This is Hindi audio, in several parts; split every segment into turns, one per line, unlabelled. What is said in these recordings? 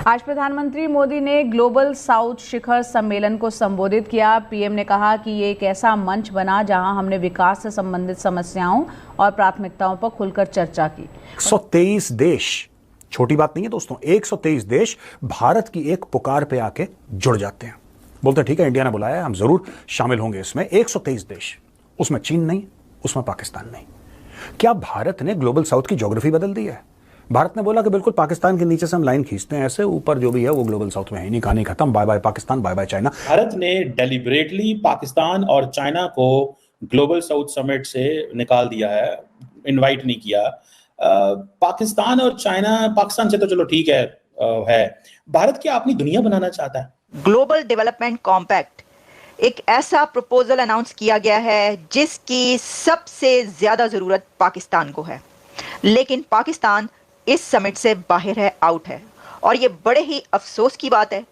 आज प्रधानमंत्री मोदी ने ग्लोबल साउथ शिखर सम्मेलन को संबोधित किया। पीएम ने कहा कि ये एक ऐसा मंच बना जहां हमने विकास से संबंधित समस्याओं और प्राथमिकताओं पर खुलकर चर्चा की।
123 देश, छोटी बात नहीं है दोस्तों, 123 देश भारत की एक पुकार पे आके जुड़ जाते हैं। बोलते ठीक है, इंडिया ने बुलाया है, हम जरूर शामिल होंगे इसमें। 123 देश, उसमें चीन नहीं, उसमें पाकिस्तान नहीं। क्या भारत ने ग्लोबल साउथ की ज्योग्राफी बदल दी है? भारत ने बोला कि बिल्कुल पाकिस्तान के नीचे से हम लाइन खींचते हैं, ऐसे ऊपर जो भी है वो ग्लोबल साउथ में है नहीं, कहानी खत्म, bye bye Pakistan, bye bye China.
Bharat ने डेलिबरेटली पाकिस्तान और चाइना को ग्लोबल साउथ समिट से निकाल दिया है, इनवाइट नहीं किया। पाकिस्तान और चाइना, पाकिस्तान से तो चलो ठीक है। भारत क्या अपनी दुनिया बनाना चाहता है?
ग्लोबल डेवलपमेंट कॉम्पैक्ट एक ऐसा प्रपोजल अनाउंस किया गया है जिसकी सबसे ज्यादा जरूरत पाकिस्तान को है, लेकिन पाकिस्तान इस समिट से बाहर है, आउट है, और ये बड़े ही अफसोस की बात है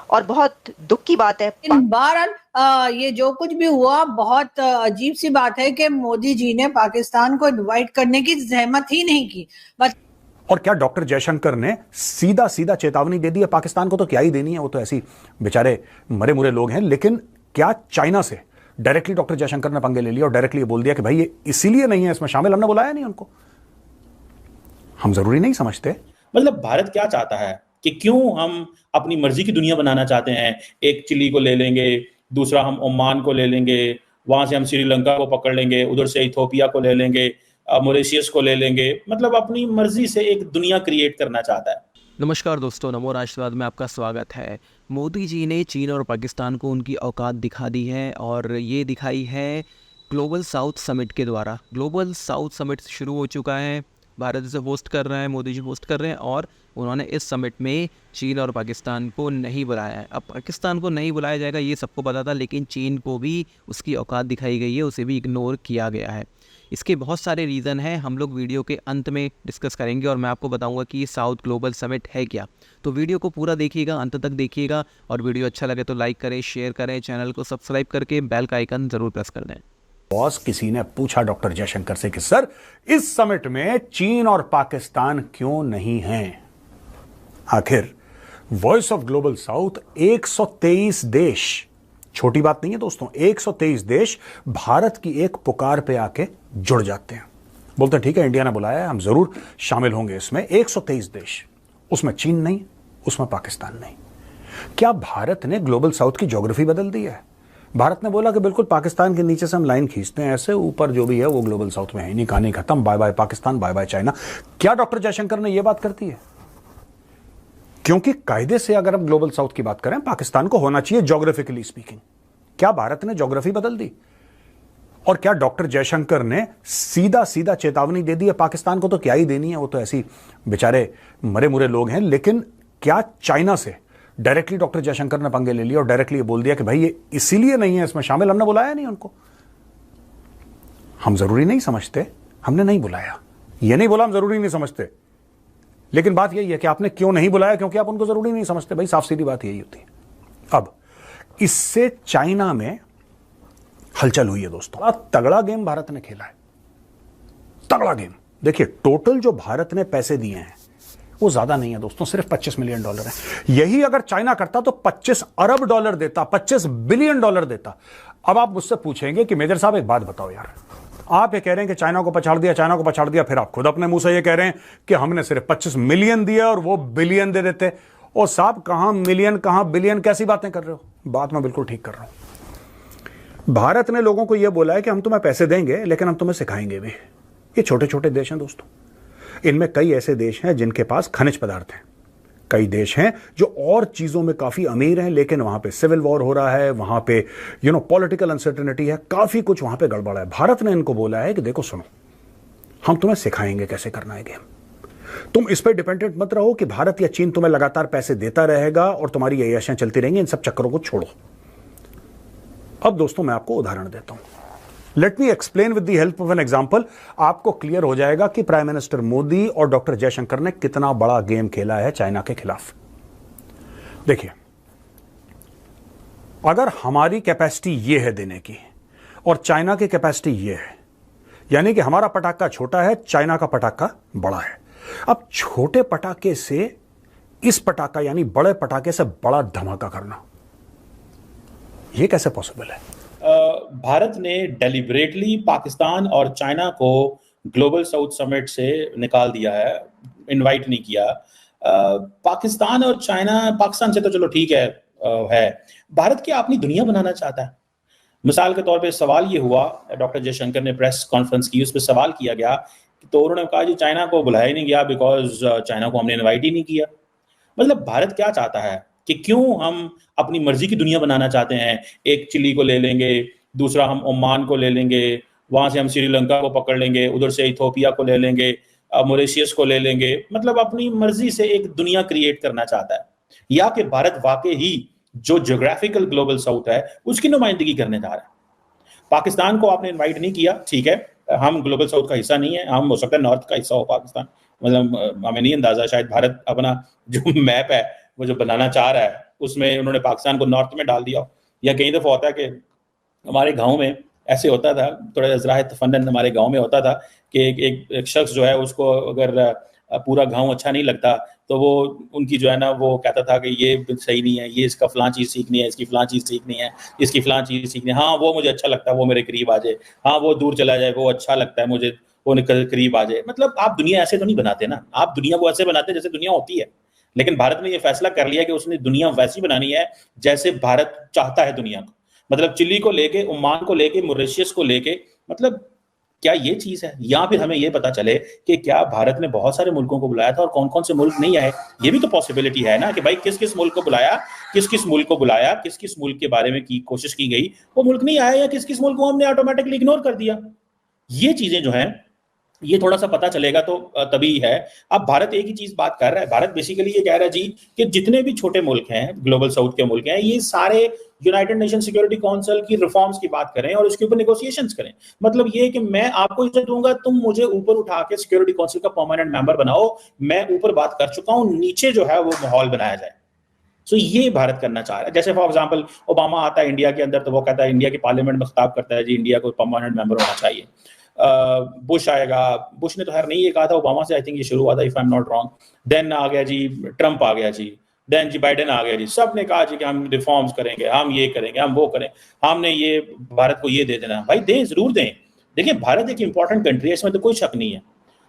और बहुत दुख की बात है।
बहरहाल ये जो कुछ भी हुआ, बहुत अजीब सी बात है कि मोदी जी ने पाकिस्तान को इनवाइट करने की जहमत ही नहीं की। बस
और क्या डॉक्टर जयशंकर ने सीधा सीधा चेतावनी दे दी है पाकिस्तान को? तो क्या ही देनी है, वो तो ऐसी बेचारे मरे मुरे लोग हैं। लेकिन क्या चाइना से डायरेक्टली डॉक्टर जयशंकर ने पंगे ले लिया और डायरेक्टली बोल दिया कि भाई ये इसीलिए नहीं है इसमें शामिल, हमने बुलाया नहीं उनको? हम जरूरी नहीं समझते।
मतलब भारत क्या चाहता है कि क्यों हम अपनी मर्जी की दुनिया बनाना चाहते हैं? एक चिली को ले लेंगे, दूसरा हम ओमान को ले लेंगे, वहां से हम श्रीलंका को पकड़ लेंगे, उधर से इथोपिया को ले लेंगे, मॉरिशस को ले लेंगे। मतलब अपनी मर्जी से एक दुनिया क्रिएट करना चाहता है।
नमस्कार दोस्तों, नमो राष्ट्रवाद में आपका स्वागत है। मोदी जी ने चीन और पाकिस्तान को उनकी औकात दिखा दी है और ये दिखाई है ग्लोबल साउथ समिट के द्वारा। ग्लोबल साउथ समिट शुरू हो चुका है, भारत इसे होस्ट कर रहा है, मोदी जी होस्ट कर रहे हैं, और उन्होंने इस समिट में चीन और पाकिस्तान को नहीं बुलाया है। अब पाकिस्तान को नहीं बुलाया जाएगा ये सबको पता था, लेकिन चीन को भी उसकी औकात दिखाई गई है, उसे भी इग्नोर किया गया है। इसके बहुत सारे रीज़न हैं, हम लोग वीडियो के अंत में डिस्कस करेंगे और मैं आपको बताऊंगा कि ये साउथ ग्लोबल समिट है क्या। तो वीडियो को पूरा देखिएगा, अंत तक देखिएगा, और वीडियो अच्छा लगे तो लाइक करें, शेयर करें, चैनल को सब्सक्राइब करके बेल का आइकन ज़रूर प्रेस कर दें।
बॉस किसी ने पूछा डॉक्टर जयशंकर से कि सर इस समिट में चीन और पाकिस्तान क्यों नहीं हैं? आखिर वॉइस ऑफ ग्लोबल साउथ 123 देश, छोटी बात नहीं है दोस्तों, 123 देश भारत की एक पुकार पे आके जुड़ जाते हैं। बोलते ठीक है, इंडिया ने बुलाया है, हम जरूर शामिल होंगे इसमें। 123 देश, उसमें चीन नहीं, उसमें पाकिस्तान नहीं। क्या भारत ने ग्लोबल साउथ की ज्योग्राफी बदल दी है? भारत ने बोला कि बिल्कुल पाकिस्तान के नीचे से हम लाइन खींचते हैं, ऐसे ऊपर जो भी है वो ग्लोबल साउथ में है नहीं, कहानी खत्म, bye bye Pakistan, bye bye China. क्या डॉक्टर जयशंकर ने यह बात करती है? क्योंकि कायदे से अगर हम ग्लोबल साउथ की बात करें, पाकिस्तान को होना चाहिए ज्योग्राफिकली स्पीकिंग। क्या भारत ने ज्योग्राफी बदल दी? और क्या डॉक्टर जयशंकर ने सीधा सीधा चेतावनी दे दी है पाकिस्तान को? तो क्या ही देनी है, वो तो ऐसी बेचारे मरे मुरे लोग हैं। लेकिन क्या चाइना से डायरेक्टली डॉक्टर जयशंकर ने पंगे ले लिया और डायरेक्टली ये बोल दिया कि भाई ये इसीलिए नहीं है इसमें शामिल, हमने बुलाया नहीं उनको? हम जरूरी नहीं समझते, हमने नहीं बुलाया। ये नहीं बोला हम जरूरी नहीं समझते, लेकिन बात यही है कि आपने क्यों नहीं बुलाया, क्योंकि आप उनको जरूरी नहीं समझते। भाई साफ सीधी बात यही होती है। अब इससे चाइना में हलचल हुई है दोस्तों। बड़ा तगड़ा गेम भारत ने खेला है, तगड़ा गेम। देखिए, टोटल जो भारत ने पैसे दिए हैं वो ज्यादा नहीं है दोस्तों, सिर्फ $25 मिलियन है। यही अगर चाइना करता तो $25 अरब देता, $25 बिलियन देता। अब आप मुझसे पूछेंगे कि मेजर साहब एक बात बताओ यार, आप ये कह रहे हैं कि चाइना को पछाड़ दिया, चाइना को पछाड़ दिया, फिर आप खुद अपने मुंह से ये कह रहे हैं कि हमने सिर्फ 25 मिलियन दिया और वो बिलियन दे देते। और साहब कहां मिलियन कहां बिलियन, कैसी बातें कर रहे हो? बात मैं बिल्कुल ठीक कर रहा हूं। भारत ने लोगों को यह बोला है कि हम तुम्हें पैसे देंगे लेकिन हम तुम्हें सिखाएंगे भी। ये छोटे छोटे देश हैं दोस्तों, इनमें कई ऐसे देश हैं जिनके पास खनिज पदार्थ हैं, कई देश हैं जो और चीजों में काफी अमीर हैं, लेकिन वहां पे सिविल वॉर हो रहा है, वहां पे पॉलिटिकल अनसर्टेनिटी है, काफी कुछ वहां पे गड़बड़ है। भारत ने इनको बोला है कि देखो सुनो, हम तुम्हें सिखाएंगे कैसे करना है गेम। तुम इस पर डिपेंडेंट मत रहो कि भारत या चीन तुम्हें लगातार पैसे देता रहेगा और तुम्हारी अय्याशियां चलती रहेंगी। इन सब चक्करों को छोड़ो। अब दोस्तों मैं आपको उदाहरण देता हूं। Let me explain with the help of an example. आपको क्लियर हो जाएगा कि प्राइम मिनिस्टर मोदी और डॉक्टर जयशंकर ने कितना बड़ा गेम खेला है चाइना के खिलाफ। देखिए, अगर हमारी कैपेसिटी ये है देने की और चाइना की कैपेसिटी ये है, यानी कि हमारा पटाखा छोटा है, चाइना का पटाखा बड़ा है। अब छोटे पटाखे से इस पटाखा यानी बड़े पटाखे से बड़ा धमाका करना, यह कैसे पॉसिबल है?
भारत ने डेलिबरेटली पाकिस्तान और चाइना को ग्लोबल साउथ समिट से निकाल दिया है, इनवाइट नहीं किया। पाकिस्तान और चाइना, पाकिस्तान से तो चलो ठीक है, भारत क्या अपनी दुनिया बनाना चाहता है? मिसाल के तौर पे सवाल ये हुआ, डॉक्टर जयशंकर ने प्रेस कॉन्फ्रेंस की, उस पर सवाल किया गया तो उन्होंने कहा जी चाइना को बुलाया ही नहीं गया बिकॉज चाइना को हमने इनवाइट ही नहीं किया। मतलब भारत क्या चाहता है कि क्यों हम अपनी मर्जी की दुनिया बनाना चाहते हैं? एक चिली को ले लेंगे, दूसरा हम ओमान को ले लेंगे, वहां से हम श्रीलंका को पकड़ लेंगे, उधर से इथोपिया को ले लेंगे, मॉरिशस को ले लेंगे। मतलब अपनी मर्जी से एक दुनिया क्रिएट करना चाहता है, या कि भारत वाकई ही जो ज्योग्राफिकल ग्लोबल साउथ है उसकी नुमाइंदगी करने जा रहा है? पाकिस्तान को आपने इनवाइट नहीं किया, ठीक है, हम ग्लोबल साउथ का हिस्सा नहीं है, हम हो सकता है नॉर्थ का हिस्सा हो पाकिस्तान, मतलब हमें नहीं अंदाजा, शायद भारत अपना जो मैप है वो जो बनाना चाह रहा है उसमें उन्होंने पाकिस्तान को नॉर्थ में डाल दिया। या कई दफा होता है कि हमारे गांव में ऐसे होता था, थोड़ा जराए तफन्नन हमारे गांव में होता था कि एक शख्स जो है उसको अगर पूरा गांव अच्छा नहीं लगता तो वो उनकी जो है ना वो कहता था कि ये सही नहीं है, ये इसका फलां चीज़ सीखनी है, इसकी फलां चीज़ सीखनी है, इसकी फलां चीज़ सीखनी है, हाँ वो मुझे अच्छा लगता है, वो मेरे करीब आ जाए, हाँ वो दूर चला जाए, वो अच्छा लगता है मुझे, वो करीब आ जाए। मतलब आप दुनिया ऐसे तो नहीं बनाते ना, आप दुनिया को ऐसे बनाते जैसे दुनिया होती है। लेकिन भारत ने ये फैसला कर लिया कि उसने दुनिया वैसी बनानी है जैसे भारत चाहता है दुनिया को। मतलब चिली को लेके, ओमान को लेके, मॉरिशस को लेके, मतलब क्या ये चीज है? या फिर हमें ये पता चले कि क्या भारत ने बहुत सारे मुल्कों को बुलाया था और कौन कौन से मुल्क नहीं आए? ये भी तो पॉसिबिलिटी है ना कि भाई किस किस मुल्क को बुलाया, किस किस मुल्क को बुलाया, किस किस मुल्क के बारे में की कोशिश की गई, वो मुल्क नहीं आया, या किस किस मुल्क को हमने ऑटोमेटिकली इग्नोर कर दिया। ये चीजें जो है ये थोड़ा सा पता चलेगा तो तभी है। अब भारत एक ही चीज बात कर रहा है, भारत बेसिकली ये कह रहा है जी कि जितने भी छोटे मुल्क हैं, ग्लोबल साउथ के मुल्क हैं, ये सारे यूनाइटेड नेशन सिक्योरिटी काउंसिल की रिफॉर्म्स की बात करें और उसके ऊपर नेगोशिएशंस करें। मतलब ये कि मैं आपको इज्जत दूंगा, तुम मुझे ऊपर उठा के सिक्योरिटी काउंसिल का परमानेंट मेंबर बनाओ, मैं ऊपर बात कर चुका हूं, नीचे जो है वो माहौल बनाया जाए। सो ये भारत करना चाह रहा है। जैसे फॉर एग्जांपल ओबामा आता है इंडिया के अंदर तो वो कहता है, इंडिया की पार्लियामेंट में खिताब करता है जी इंडिया को परमानेंट मेंबर होना चाहिए। बुश आएगा, बुश ने तो खैर नहीं ये कहा था, ओबामा से आई थिंक ये शुरू हुआ था if I am not wrong. Then आ गया जी ट्रंप आ गया जी, देन जी बाइडेन आ गया जी, सब ने कहा जी कि हम रिफॉर्म्स करेंगे, हम ये करेंगे, हम वो करें, हमने ये भारत को ये दे देना। भाई दें, जरूर दें। देखिए भारत एक इंपॉर्टेंट कंट्री है, इसमें तो कोई शक नहीं है,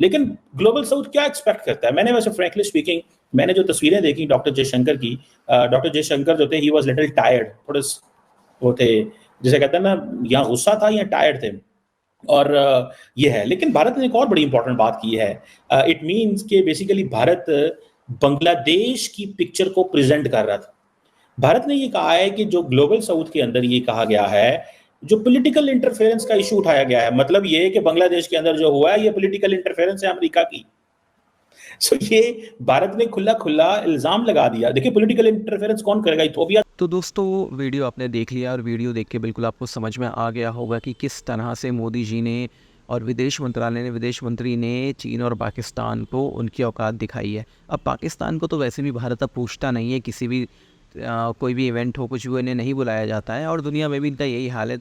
लेकिन ग्लोबल साउथ क्या एक्सपेक्ट करता है? मैंने वैसे फ्रैंकली स्पीकिंग मैंने जो तस्वीरें देखी डॉक्टर जयशंकर की, डॉक्टर जयशंकर जो थे ही वाज लिटिल टायर्ड, थोड़े वो थे जिसे कहते हैं ना, या गुस्सा था या टायर्ड थे, और ये है। लेकिन भारत ने एक और बड़ी इंपॉर्टेंट बात की है, इट मींस कि बेसिकली भारत बांग्लादेश की पिक्चर को प्रेजेंट कर रहा था। भारत ने ये कहा है कि जो ग्लोबल साउथ के अंदर ये कहा गया है, जो पॉलिटिकल इंटरफेरेंस का इशू उठाया गया है, मतलब ये कि बांग्लादेश के अंदर जो हुआ है ये पॉलिटिकल इंटरफेरेंस है अमेरिका की। सो ये भारत ने खुला खुला इल्जाम लगा दिया। देखिए पॉलिटिकल इंटरफेरेंस कौन करेगा? इथोपिया।
तो दोस्तों वीडियो आपने देख लिया और वीडियो देख के बिल्कुल आपको समझ में आ गया होगा कि किस तरह से मोदी जी ने और विदेश मंत्रालय ने, विदेश मंत्री ने चीन और पाकिस्तान को उनकी औकात दिखाई है। अब पाकिस्तान को तो वैसे भी भारत अब पूछता नहीं है, किसी भी कोई भी इवेंट हो, कुछ भी, इन्हें नहीं बुलाया जाता है और दुनिया में भी इनका यही हाल है।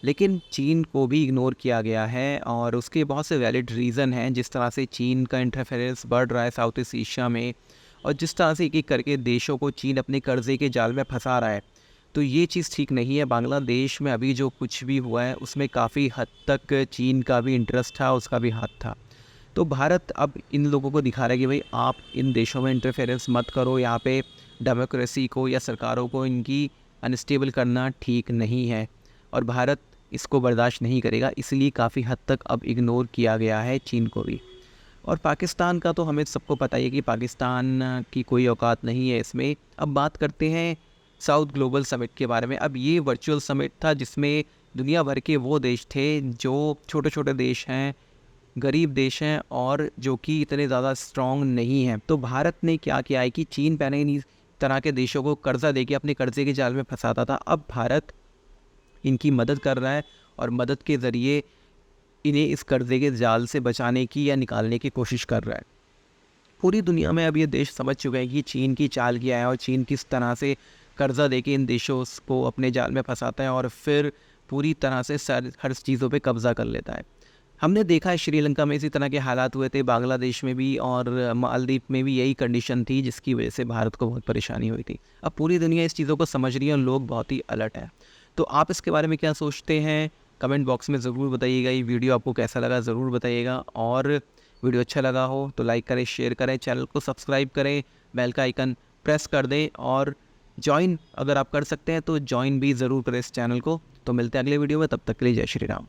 लेकिन चीन को भी इग्नोर किया गया है और उसके बहुत से वैलिड रीज़न हैं। जिस तरह से चीन का इंटरफेरेंस बढ़ रहा है साउथ ईस्ट एशिया में और जिस तरह से एक एक करके देशों को चीन अपने कर्जे के जाल में फंसा रहा है, तो ये चीज़ ठीक नहीं है। बांग्लादेश में अभी जो कुछ भी हुआ है उसमें काफ़ी हद तक चीन का भी इंटरेस्ट था, उसका भी हाथ था। तो भारत अब इन लोगों को दिखा रहा है कि भाई आप इन देशों में इंटरफेरेंस मत करो, यहाँ पे डेमोक्रेसी को या सरकारों को इनकी अनस्टेबल करना ठीक नहीं है और भारत इसको बर्दाश्त नहीं करेगा। इसलिए काफ़ी हद तक अब इग्नोर किया गया है चीन को भी। और पाकिस्तान का तो हमें सबको पता ही है कि पाकिस्तान की कोई औकात नहीं है इसमें। अब बात करते हैं साउथ ग्लोबल समिट के बारे में। अब ये वर्चुअल समिट था जिसमें दुनिया भर के वो देश थे जो छोटे छोटे देश हैं, गरीब देश हैं और जो कि इतने ज़्यादा स्ट्रॉन्ग नहीं हैं। तो भारत ने क्या किया है कि चीन पहले इन्हीं तरह के देशों को कर्जा देके अपने कर्जे के जाल में फंसाता था। अब भारत इनकी मदद कर रहा है और मदद के ज़रिए इन्हें इस कर्जे के जाल से बचाने की या निकालने की कोशिश कर रहा है। पूरी दुनिया में अब ये देश समझ चुके हैं कि चीन की चाल क्या है और चीन किस तरह से कर्जा देके इन देशों को अपने जाल में फंसाता है और फिर पूरी तरह से हर चीज़ों पे कब्ज़ा कर लेता है। हमने देखा है श्रीलंका में इसी तरह के हालात हुए थे, बांग्लादेश में भी और मालदीव में भी यही कंडीशन थी, जिसकी वजह से भारत को बहुत परेशानी हुई थी। अब पूरी दुनिया इस चीज़ों को समझ रही है और लोग बहुत ही अलर्ट हैं। तो आप इसके बारे में क्या सोचते हैं, कमेंट बॉक्स में ज़रूर बताइएगा। ये वीडियो आपको कैसा लगा ज़रूर बताइएगा, और वीडियो अच्छा लगा हो तो लाइक करें, शेयर करें, चैनल को सब्सक्राइब करें, बेल का आइकन प्रेस कर दें, और ज्वाइन अगर आप कर सकते हैं तो ज्वाइन भी ज़रूर करें इस चैनल को। तो मिलते हैं अगले वीडियो में, तब तक के लिए जय श्री राम।